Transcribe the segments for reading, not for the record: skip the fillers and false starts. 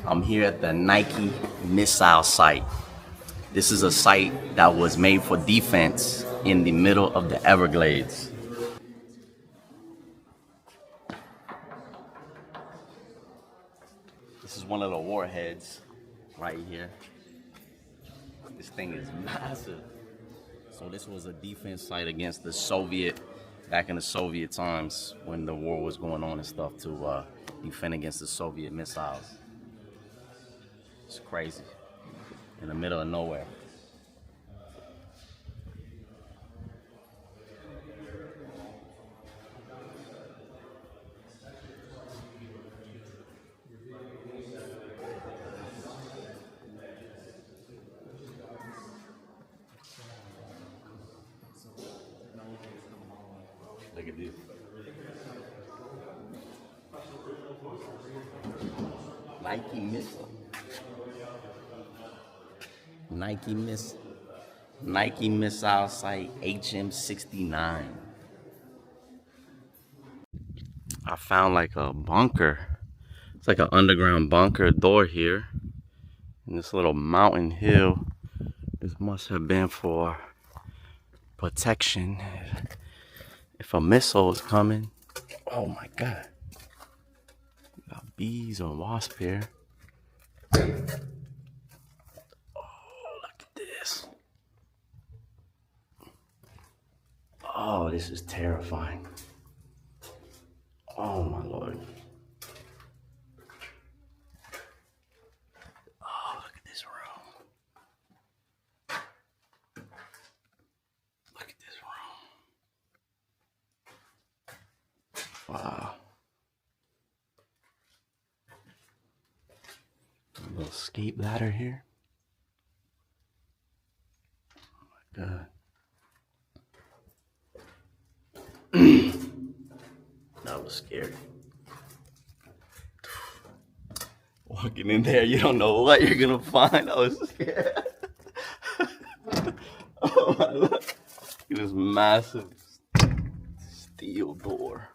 I'm here at the Nike missile site. This is a site that was made for defense in the middle of the Everglades. This is one of the warheads right here. This thing is massive. So this was a defense site against the back in the Soviet times when the war was going on and stuff, to defend against the Soviet missiles. It's crazy. In the middle of nowhere. Look at this. Nike missile. Nike missile site HM-69. I found like a bunker. It's like an underground bunker door here. In this little mountain hill. This must have been for protection. If a missile is coming. Oh my God. We got bees or wasps here. Oh, look at this. Oh, this is terrifying. Oh my Lord. Oh, look at this room. Look at this room. Wow. A little escape ladder here. Oh my God. That was scary. Walking in there, you don't know what you're gonna find. I was scared. Oh my Lord. Look at this massive steel door.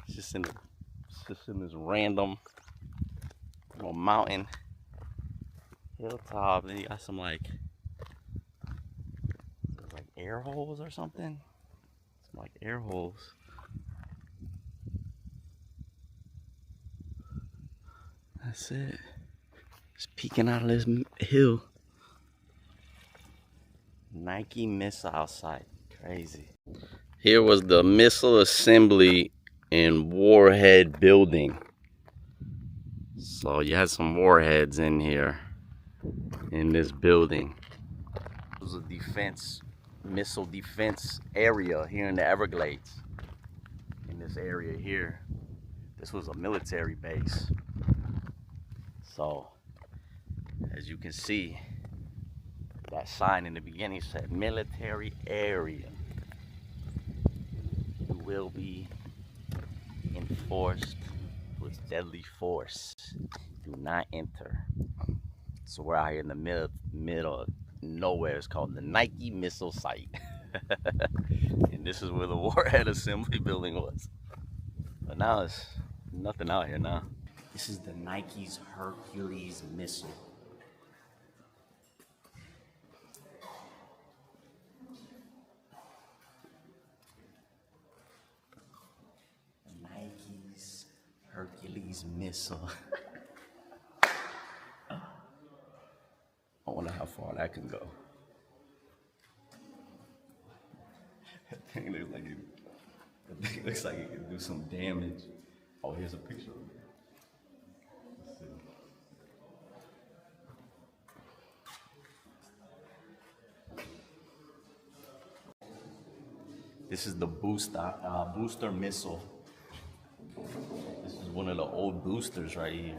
It's just in this random little mountain hilltop. Then you got some like air holes or something. Some like air holes. That's it. Just peeking out of this hill. Nike missile site. Crazy. Here was the missile assembly and warhead building. So you had some warheads in here in this building. It was a missile defense area here in the Everglades. In this area here, this was a military base. So, as you can see, that sign in the beginning said military area. You will be enforced with deadly force. Do not enter. So we're out here in the middle of nowhere. It's called the Nike missile site. And this is where the Warhead Assembly Building was. But now it's nothing out here now. This is the Nike's Hercules missile. Nike's Hercules missile. I wonder how far that can go. That thing looks like it can do some damage. Oh, here's a picture of it. Let's see. This is the booster missile. This is one of the old boosters right here.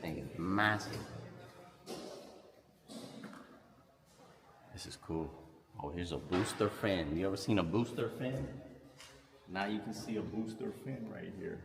Thing is massive. This is cool. Oh, here's a booster fin. You ever seen a booster fin? Now you can see a booster fin right here.